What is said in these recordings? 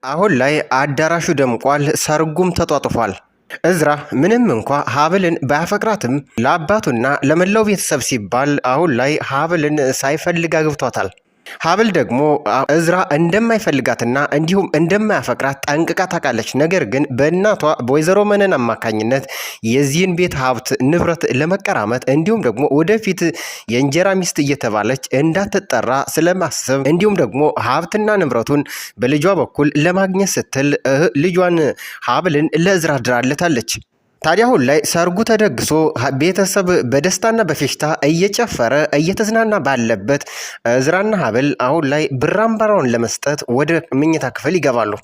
አሁን ላይ አዳራሹ ደምቋል፣ ሰርጉም ተጧጡፏል። እዝራ ምንም እንኳ ሀብልን ባያፈቅራትም ለአባቱና ለመላው ቤተሰብ ሲባል አሁን ላይ ሀብልን ሳይፈልግ አግብቷታል። ሀብል ደግሞ እዝራ እንደማይፈልጋትና እንዲሁም እንደማያፈቅራት ጠንቅቃ ታውቃለች። ነገር ግን በእናቷ በወይዘሮ መነን አማካኝነት የዚህን ቤት ሀብት ንብረት ለመቀራመት እንዲሁም ደግሞ ወደፊት የእንጀራ ሚስት እየተባለች እንዳትጠራ ስለማሰብ እንዲሁም ደግሞ ሀብትና ንብረቱን በልጇ በኩል ለማግኘት ስትል ልጇን ሀብልን ለእዝራ ድራለታለች። ታዲያ አሁን ላይ ሰርጉ ተደግሶ ቤተሰብ በደስታና በፌሽታ እየጨፈረ እየተዝናና ባለበት እዝራና ሀብል አሁን ላይ ብር አምባራውን ለመስጠት ወደ መኝታ ክፍል ይገባሉ።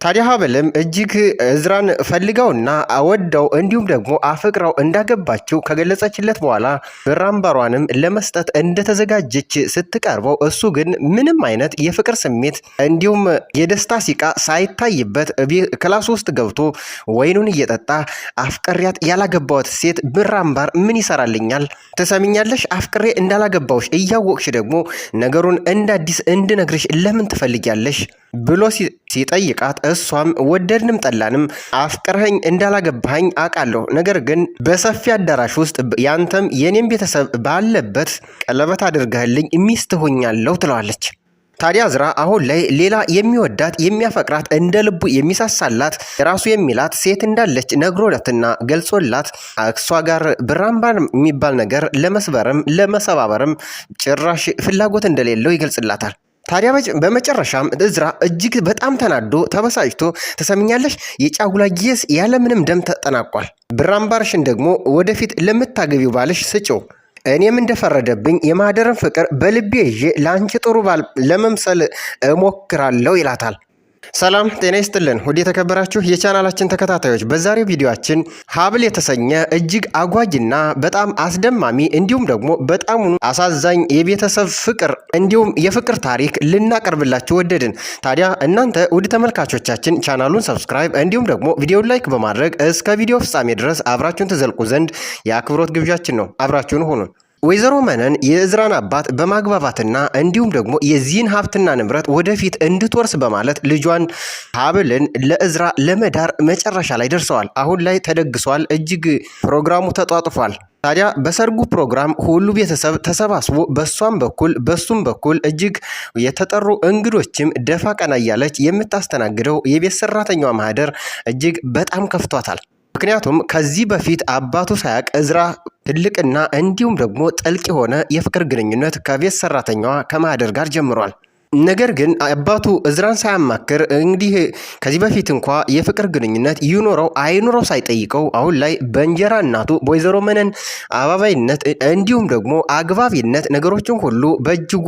ታዲያ ሀብልም እጅግ እዝራን ፈልገውና አወደው እንዲሁም ደግሞ አፍቅረው እንዳገባችው ከገለጸችለት በኋላ ብር አምባሯንም ለመስጠት እንደተዘጋጀች ስትቀርበው እሱ ግን ምንም አይነት የፍቅር ስሜት እንዲሁም የደስታ ሲቃ ሳይታይበት ክላስ ውስጥ ገብቶ ወይኑን እየጠጣ አፍቅሬያት ያላገባዋት ሴት ብር አምባር ምን ይሰራልኛል? ትሰሚኛለሽ? አፍቅሬ እንዳላገባውሽ እያወቅሽ ደግሞ ነገሩን እንደ አዲስ እንድነግርሽ ለምን ትፈልጊያለሽ? ብሎ ሲጠይቃት እሷም ወደድንም ጠላንም አፍቅረኸኝ እንዳላገባኸኝ አውቃለሁ፣ ነገር ግን በሰፊ አዳራሽ ውስጥ ያንተም የኔም ቤተሰብ ባለበት ቀለበት አድርገህልኝ ሚስት ሆኛለሁ ትለዋለች። ታዲያ እዝራ አሁን ላይ ሌላ የሚወዳት የሚያፈቅራት እንደ ልቡ የሚሳሳላት ራሱ የሚላት ሴት እንዳለች ነግሮላትና ገልጾላት እሷ ጋር ብር አምባር የሚባል ነገር ለመስበርም ለመሰባበርም ጭራሽ ፍላጎት እንደሌለው ይገልጽላታል። ታዲያ በመጨረሻም እዝራ እጅግ በጣም ተናዶ ተበሳጭቶ ተሰምኛለሽ፣ የጫጉላ ጊዜስ ያለምንም ደም ተጠናቋል። ብር አምባርሽን ደግሞ ወደፊት ለምታገቢው ባልሽ ስጪው። እኔም እንደፈረደብኝ የማህደርን ፍቅር በልቤ ይዤ ለአንቺ ጥሩ ባል ለመምሰል እሞክራለሁ ይላታል። ሰላም ጤና ይስጥልን ውድ የተከበራችሁ የቻናላችን ተከታታዮች፣ በዛሬው ቪዲዮአችን ሀብል የተሰኘ እጅግ አጓጊና በጣም አስደማሚ እንዲሁም ደግሞ በጣም አሳዛኝ የቤተሰብ ፍቅር እንዲሁም የፍቅር ታሪክ ልናቀርብላችሁ ወደድን። ታዲያ እናንተ ውድ ተመልካቾቻችን ቻናሉን ሰብስክራይብ እንዲሁም ደግሞ ቪዲዮን ላይክ በማድረግ እስከ ቪዲዮ ፍጻሜ ድረስ አብራችሁን ትዘልቁ ዘንድ የአክብሮት ግብዣችን ነው። አብራችሁን ሁኑ። ወይዘሮ መነን የእዝራን አባት በማግባባትና እንዲሁም ደግሞ የዚህን ሀብትና ንብረት ወደፊት እንድትወርስ በማለት ልጇን ሀብልን ለእዝራ ለመዳር መጨረሻ ላይ ደርሰዋል። አሁን ላይ ተደግሷል። እጅግ ፕሮግራሙ ተጧጡፏል። ታዲያ በሰርጉ ፕሮግራም ሁሉ ቤተሰብ ተሰባስቦ በሷም በኩል በሱም በኩል እጅግ የተጠሩ እንግዶችም ደፋ ቀና እያለች የምታስተናግደው የቤት ሰራተኛዋ ማህደር እጅግ በጣም ከፍቷታል። ምክንያቱም ከዚህ በፊት አባቱ ሳያቅ እዝራ ትልቅና እንዲሁም ደግሞ ጥልቅ የሆነ የፍቅር ግንኙነት ከቤት ሰራተኛዋ ከማህደር ጋር ጀምሯል። ነገር ግን አባቱ እዝራን ሳያማክር እንግዲህ ከዚህ በፊት እንኳ የፍቅር ግንኙነት ይኖረው አይኖረው ሳይጠይቀው አሁን ላይ በእንጀራ እናቱ በወይዘሮ መነን አባባይነት እንዲሁም ደግሞ አግባቢነት ነገሮችን ሁሉ በእጅጉ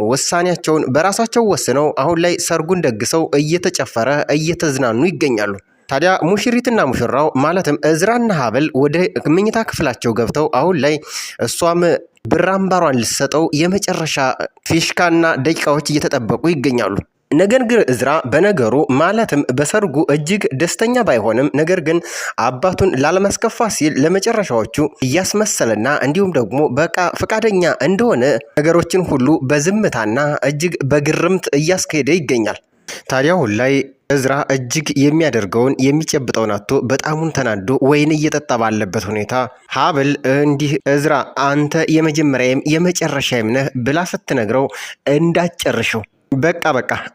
ውሳኔያቸውን በራሳቸው ወስነው አሁን ላይ ሰርጉን ደግሰው እየተጨፈረ እየተዝናኑ ይገኛሉ። ታዲያ ሙሽሪትና ሙሽራው ማለትም እዝራና ሀብል ወደ መኝታ ክፍላቸው ገብተው አሁን ላይ እሷም ብር አምባሯን ልትሰጠው የመጨረሻ ፊሽካና ደቂቃዎች እየተጠበቁ ይገኛሉ። ነገር ግን እዝራ በነገሩ ማለትም በሰርጉ እጅግ ደስተኛ ባይሆንም ነገር ግን አባቱን ላለማስከፋ ሲል ለመጨረሻዎቹ እያስመሰለና እንዲሁም ደግሞ በቃ ፈቃደኛ እንደሆነ ነገሮችን ሁሉ በዝምታና እጅግ በግርምት እያስካሄደ ይገኛል። ታዲያ አሁን ላይ እዝራ እጅግ የሚያደርገውን የሚጨብጠውን አጥቶ በጣሙን ተናዶ ወይን እየጠጣ ባለበት ሁኔታ ሀብል እንዲህ እዝራ አንተ የመጀመሪያም የመጨረሻም ነህ ብላ ስትነግረው እንዳጨርሽው በቃ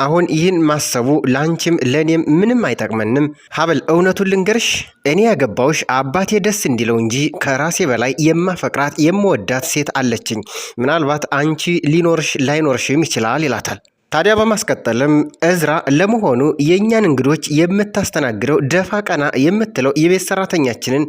አሁን ይህን ማሰቡ ላንቺም ለኔም ምንም አይጠቅመንም። ሀብል እውነቱን ልንገርሽ፣ እኔ ያገባውሽ አባቴ ደስ እንዲለው እንጂ ከራሴ በላይ የማፈቅራት የምወዳት ሴት አለችኝ። ምናልባት አንቺ ሊኖርሽ ላይኖርሽም ይችላል ይላታል። ታዲያ በማስቀጠልም እዝራ ለመሆኑ የእኛን እንግዶች የምታስተናግደው ደፋ ቀና የምትለው የቤት ሰራተኛችንን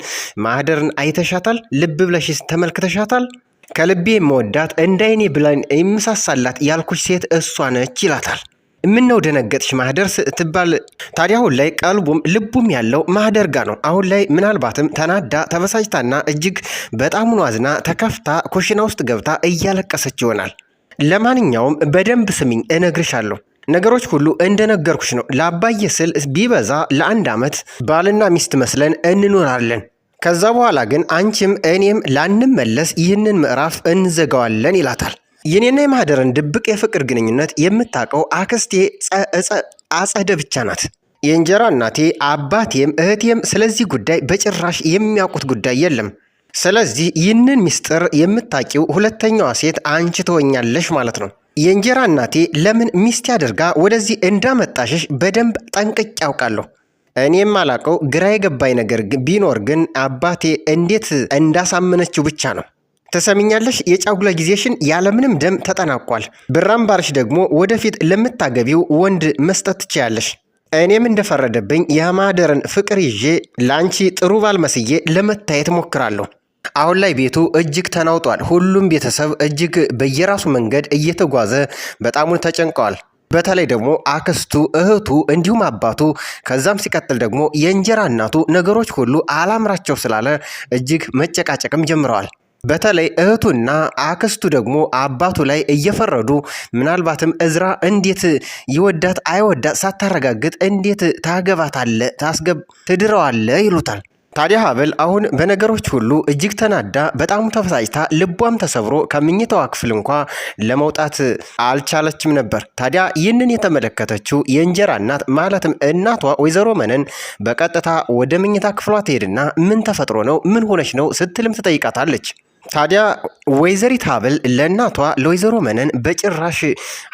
ማህደርን አይተሻታል? ልብ ብለሽስ ተመልክተሻታል? ከልቤ የመወዳት እንዳይኔ ብላን የምሳሳላት ያልኩሽ ሴት እሷ ነች ይላታል። ምነው ደነገጥሽ ማህደር ስትባል ታዲያ አሁን ላይ ቀልቡም ልቡም ያለው ማህደር ጋር ነው። አሁን ላይ ምናልባትም ተናዳ ተበሳጭታና እጅግ በጣም አዝና ተከፍታ ኩሽና ውስጥ ገብታ እያለቀሰች ይሆናል። ለማንኛውም በደንብ ስሚኝ እነግርሻለሁ። ነገሮች ሁሉ እንደነገርኩሽ ነው። ለአባዬ ስል ቢበዛ ለ1 ዓመት ባልና ሚስት መስለን እንኖራለን። ከዛ በኋላ ግን አንቺም እኔም ላንመለስ ይህንን ምዕራፍ እንዘጋዋለን ይላታል። የኔና የማህደርን ድብቅ የፍቅር ግንኙነት የምታውቀው አክስቴ አጸደ ብቻ ናት። የእንጀራ እናቴ አባቴም እህቴም ስለዚህ ጉዳይ በጭራሽ የሚያውቁት ጉዳይ የለም። ስለዚህ ይህንን ሚስጥር የምታውቂው ሁለተኛዋ ሴት አንቺ ትሆኛለሽ ማለት ነው። የእንጀራ እናቴ ለምን ሚስት አድርጋ ወደዚህ እንዳመጣሽሽ በደንብ ጠንቅቄ ያውቃለሁ። እኔም አላውቀው ግራ የገባኝ ነገር ቢኖር ግን አባቴ እንዴት እንዳሳመነችው ብቻ ነው። ትሰሚኛለሽ? የጫጉላ ጊዜሽን ያለምንም ደም ተጠናቋል። ብራም ባርሽ ደግሞ ወደፊት ለምታገቢው ወንድ መስጠት ትችያለሽ። እኔም እንደፈረደብኝ የማህደርን ፍቅር ይዤ ለአንቺ ጥሩ ባል መስዬ ለመታየት ሞክራለሁ። አሁን ላይ ቤቱ እጅግ ተናውጧል። ሁሉም ቤተሰብ እጅግ በየራሱ መንገድ እየተጓዘ በጣሙን ተጨንቀዋል። በተለይ ደግሞ አክስቱ፣ እህቱ እንዲሁም አባቱ ከዛም ሲቀጥል ደግሞ የእንጀራ እናቱ ነገሮች ሁሉ አላምራቸው ስላለ እጅግ መጨቃጨቅም ጀምረዋል። በተለይ እህቱና አክስቱ ደግሞ አባቱ ላይ እየፈረዱ ምናልባትም እዝራ እንዴት ይወዳት አይወዳት ሳታረጋግጥ እንዴት ታገባታለ ትድረዋለ ይሉታል። ታዲያ ሀብል አሁን በነገሮች ሁሉ እጅግ ተናዳ በጣም ተፈሳጭታ ልቧም ተሰብሮ ከምኝታዋ ክፍል እንኳ ለመውጣት አልቻለችም ነበር። ታዲያ ይህንን የተመለከተችው የእንጀራ እናት ማለትም እናቷ ወይዘሮ መነን በቀጥታ ወደ መኝታ ክፍሏ ትሄድና ምን ተፈጥሮ ነው ምን ሆነች ነው ስትልም ትጠይቃታለች። ታዲያ ወይዘሪት ሀብል ለእናቷ ለወይዘሮ መነን በጭራሽ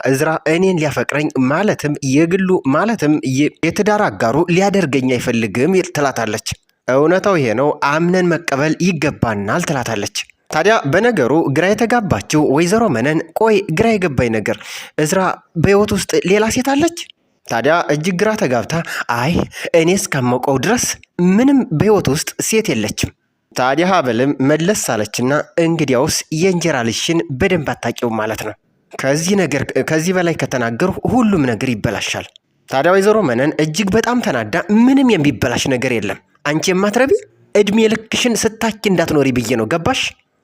እዝራ እኔን ሊያፈቅረኝ ማለትም የግሉ ማለትም የትዳር አጋሩ ሊያደርገኝ አይፈልግም ትላታለች። እውነታው ይሄ ነው፣ አምነን መቀበል ይገባናል ትላታለች። ታዲያ በነገሩ ግራ የተጋባችው ወይዘሮ መነን ቆይ ግራ የገባኝ ነገር እዝራ በሕይወት ውስጥ ሌላ ሴት አለች? ታዲያ እጅግ ግራ ተጋብታ አይ እኔ እስከማውቀው ድረስ ምንም በሕይወት ውስጥ ሴት የለችም። ታዲያ ሀብልም መለስ አለችና እንግዲያውስ የእንጀራ ልጅሽን በደንብ አታውቂውም ማለት ነው። ከዚህ በላይ ከተናገሩ ሁሉም ነገር ይበላሻል። ታዲያ ወይዘሮ መነን እጅግ በጣም ተናዳ ምንም የሚበላሽ ነገር የለም፣ አንቺ የማትረቢ እድሜ ልክሽን ስታኪ እንዳትኖሪ ብዬ ነው ገባሽ?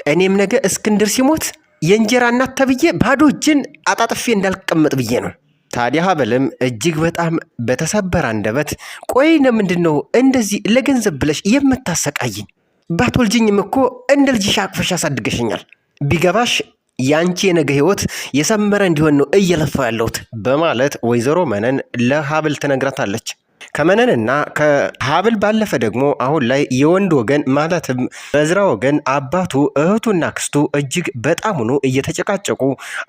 እኔም ነገ እስክንድር ሲሞት የእንጀራ እናት ተብዬ ባዶ እጅን አጣጥፌ እንዳልቀመጥ ብዬ ነው። ታዲያ ሀብልም እጅግ በጣም በተሰበረ አንደበት ቆይ ለምንድን ነው እንደዚህ ለገንዘብ ብለሽ የምታሰቃይኝ? ባትወልጅኝም እኮ እንደ ልጅሽ አቅፈሽ አሳድገሽኛል። ቢገባሽ ያንቺ የነገ ህይወት የሰመረ እንዲሆን ነው እየለፋው ያለሁት በማለት ወይዘሮ መነን ለሀብል ትነግራታለች። ከመነንና ከሀብል ባለፈ ደግሞ አሁን ላይ የወንድ ወገን ማለትም በእዝራ ወገን አባቱ እህቱና ክስቱ እጅግ በጣሙኑ እየተጨቃጨቁ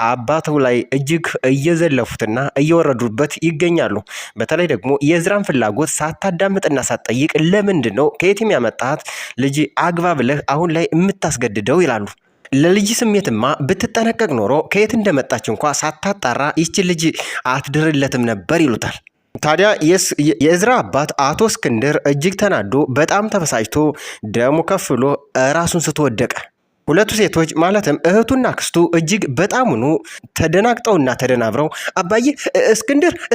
አባቱ ላይ እጅግ እየዘለፉትና እየወረዱበት ይገኛሉ። በተለይ ደግሞ የእዝራን ፍላጎት ሳታዳምጥና ሳትጠይቅ ለምንድን ነው ከየትም ያመጣት ልጅ አግባ ብለህ አሁን ላይ የምታስገድደው ይላሉ። ለልጅ ስሜትማ ብትጠነቀቅ ኖሮ ከየት እንደመጣች እንኳ ሳታጣራ ይችን ልጅ አትድርለትም ነበር ይሉታል። ታዲያ የእዝራ አባት አቶ እስክንድር እጅግ ተናዶ በጣም ተበሳጭቶ ደሙ ከፍ ብሎ ራሱን ስትወደቀ ሁለቱ ሴቶች ማለትም እህቱና ክስቱ እጅግ በጣሙኑ ተደናግጠውና ተደናብረው አባዬ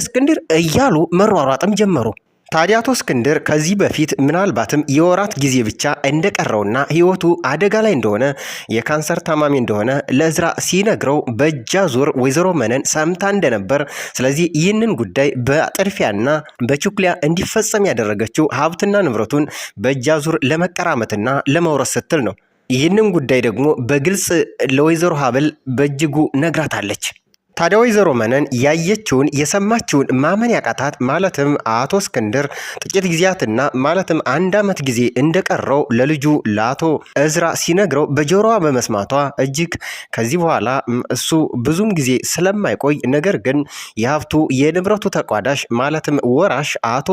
እስክንድር እያሉ መሯሯጥም ጀመሩ። ታዲያ አቶ እስክንድር ከዚህ በፊት ምናልባትም የወራት ጊዜ ብቻ እንደቀረውና ህይወቱ አደጋ ላይ እንደሆነ የካንሰር ታማሚ እንደሆነ ለእዝራ ሲነግረው በእጃዙር ወይዘሮ መነን ሰምታ እንደነበር፣ ስለዚህ ይህንን ጉዳይ በጥድፊያና በችኩሊያ እንዲፈጸም ያደረገችው ሀብትና ንብረቱን በእጃዙር ለመቀራመትና ለመውረስ ስትል ነው። ይህንን ጉዳይ ደግሞ በግልጽ ለወይዘሮ ሀብል በእጅጉ ነግራታለች። ታዲያ ወይዘሮ መነን ያየችውን የሰማችውን ማመን ያቃታት ማለትም አቶ እስክንድር ጥቂት ጊዜያትና ማለትም 1 ዓመት ጊዜ እንደቀረው ለልጁ ለአቶ እዝራ ሲነግረው በጆሮዋ በመስማቷ እጅግ ከዚህ በኋላ እሱ ብዙም ጊዜ ስለማይቆይ ነገር ግን የሀብቱ የንብረቱ ተቋዳሽ ማለትም ወራሽ አቶ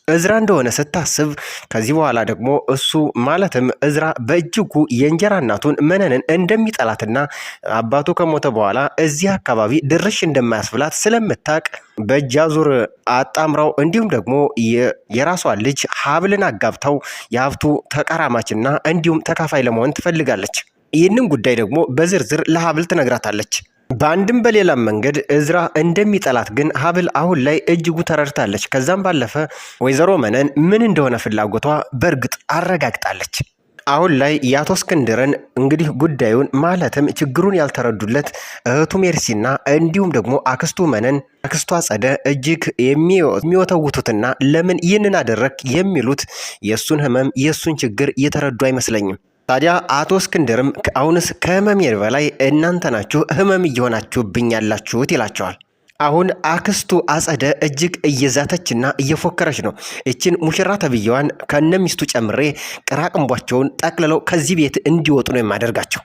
እዝራ እንደሆነ ስታስብ ከዚህ በኋላ ደግሞ እሱ ማለትም እዝራ በእጅጉ የእንጀራ እናቱን መነንን እንደሚጠላትና አባቱ ከሞተ በኋላ እዚህ አካባቢ ድርሽ እንደማያስብላት ስለምታቅ በእጃዙር አጣምራው እንዲሁም ደግሞ የራሷን ልጅ ሀብልን አጋብተው የሀብቱ ተቀራማችና እንዲሁም ተካፋይ ለመሆን ትፈልጋለች። ይህንን ጉዳይ ደግሞ በዝርዝር ለሀብል ትነግራታለች። በአንድም በሌላም መንገድ እዝራ እንደሚጠላት ግን ሀብል አሁን ላይ እጅጉ ተረድታለች። ከዛም ባለፈ ወይዘሮ መነን ምን እንደሆነ ፍላጎቷ በእርግጥ አረጋግጣለች። አሁን ላይ የአቶ እስክንድርን እንግዲህ ጉዳዩን ማለትም ችግሩን ያልተረዱለት እህቱ ሜርሲና እንዲሁም ደግሞ አክስቱ መነን አክስቱ አጸደ እጅግ የሚወተውቱትና ለምን ይህንን አደረግ የሚሉት የእሱን ህመም የእሱን ችግር እየተረዱ አይመስለኝም። ታዲያ አቶ እስክንድርም አሁንስ ከህመሜ በላይ እናንተ ናችሁ ህመም እየሆናችሁብኝ ያላችሁት ይላቸዋል። አሁን አክስቱ አጸደ እጅግ እየዛተችና እየፎከረች ነው። ይችን ሙሽራ ተብዬዋን ከነሚስቱ ጨምሬ ቅራቅንቧቸውን ጠቅልለው ከዚህ ቤት እንዲወጡ ነው የማደርጋቸው።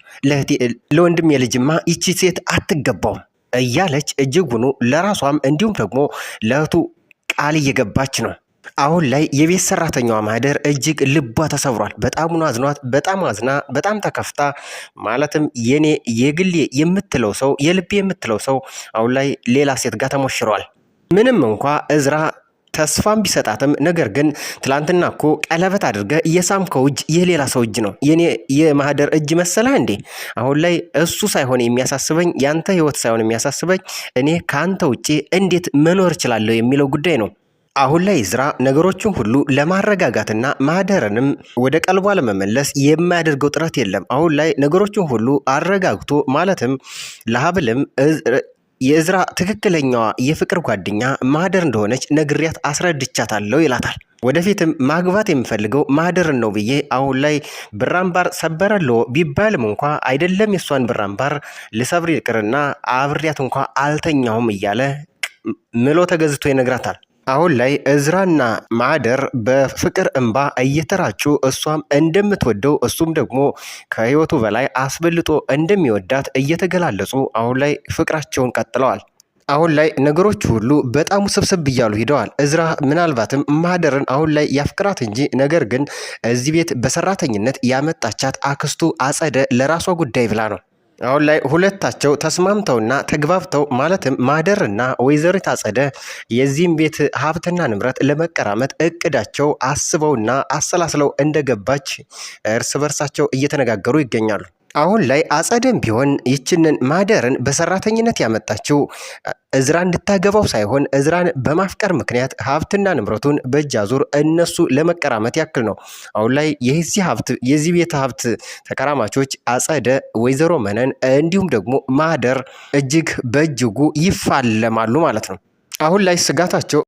ለወንድም የልጅማ ይቺ ሴት አትገባውም እያለች እጅጉኑ ለራሷም እንዲሁም ደግሞ ለእህቱ ቃል እየገባች ነው። አሁን ላይ የቤት ሰራተኛዋ ማህደር እጅግ ልቧ ተሰብሯል። በጣም አዝኗት፣ በጣም አዝና፣ በጣም ተከፍታ ማለትም የኔ የግሌ የምትለው ሰው የልቤ የምትለው ሰው አሁን ላይ ሌላ ሴት ጋር ተሞሽሯል። ምንም እንኳ እዝራ ተስፋም ቢሰጣትም ነገር ግን ትላንትና እኮ ቀለበት አድርገ የሳምከው እጅ የሌላ ሰው እጅ ነው፣ የኔ የማህደር እጅ መሰለህ እንዴ? አሁን ላይ እሱ ሳይሆን የሚያሳስበኝ ያንተ ህይወት ሳይሆን የሚያሳስበኝ እኔ ከአንተ ውጪ እንዴት መኖር እችላለሁ የሚለው ጉዳይ ነው። አሁን ላይ እዝራ ነገሮችን ሁሉ ለማረጋጋትና ማህደርንም ወደ ቀልቧ ለመመለስ የማያደርገው ጥረት የለም። አሁን ላይ ነገሮችን ሁሉ አረጋግቶ ማለትም ለሀብልም የእዝራ ትክክለኛዋ የፍቅር ጓደኛ ማህደር እንደሆነች ነግሪያት አስረድቻታለሁ ይላታል። ወደፊትም ማግባት የምፈልገው ማህደርን ነው ብዬ አሁን ላይ ብራምባር ሰበረልዎ ቢባልም እንኳ አይደለም የሷን ብራምባር ልሰብር ይቅርና አብሬያት እንኳ አልተኛሁም እያለ ምሎ ተገዝቶ ይነግራታል። አሁን ላይ እዝራና ማህደር በፍቅር እንባ እየተራጩ እሷም እንደምትወደው እሱም ደግሞ ከህይወቱ በላይ አስበልጦ እንደሚወዳት እየተገላለጹ አሁን ላይ ፍቅራቸውን ቀጥለዋል። አሁን ላይ ነገሮች ሁሉ በጣም ውስብስብ እያሉ ሂደዋል። እዝራ ምናልባትም ማህደርን አሁን ላይ ያፍቅራት እንጂ ነገር ግን እዚህ ቤት በሰራተኝነት ያመጣቻት አክስቱ አጸደ ለራሷ ጉዳይ ብላ ነው። አሁን ላይ ሁለታቸው ተስማምተውና ተግባብተው ማለትም ማህደርና ወይዘሪት አጸደ የዚህም ቤት ሀብትና ንብረት ለመቀራመት እቅዳቸው አስበውና አሰላስለው እንደገባች እርስ በርሳቸው እየተነጋገሩ ይገኛሉ። አሁን ላይ አጸደም ቢሆን ይችንን ማህደርን በሰራተኝነት ያመጣችው እዝራ እንድታገባው ሳይሆን እዝራን በማፍቀር ምክንያት ሀብትና ንብረቱን በእጅ አዙር እነሱ ለመቀራመት ያክል ነው። አሁን ላይ የዚህ ቤት ሀብት ተቀራማቾች አጸደ፣ ወይዘሮ መነን እንዲሁም ደግሞ ማህደር እጅግ በእጅጉ ይፋለማሉ ማለት ነው። አሁን ላይ ስጋታቸው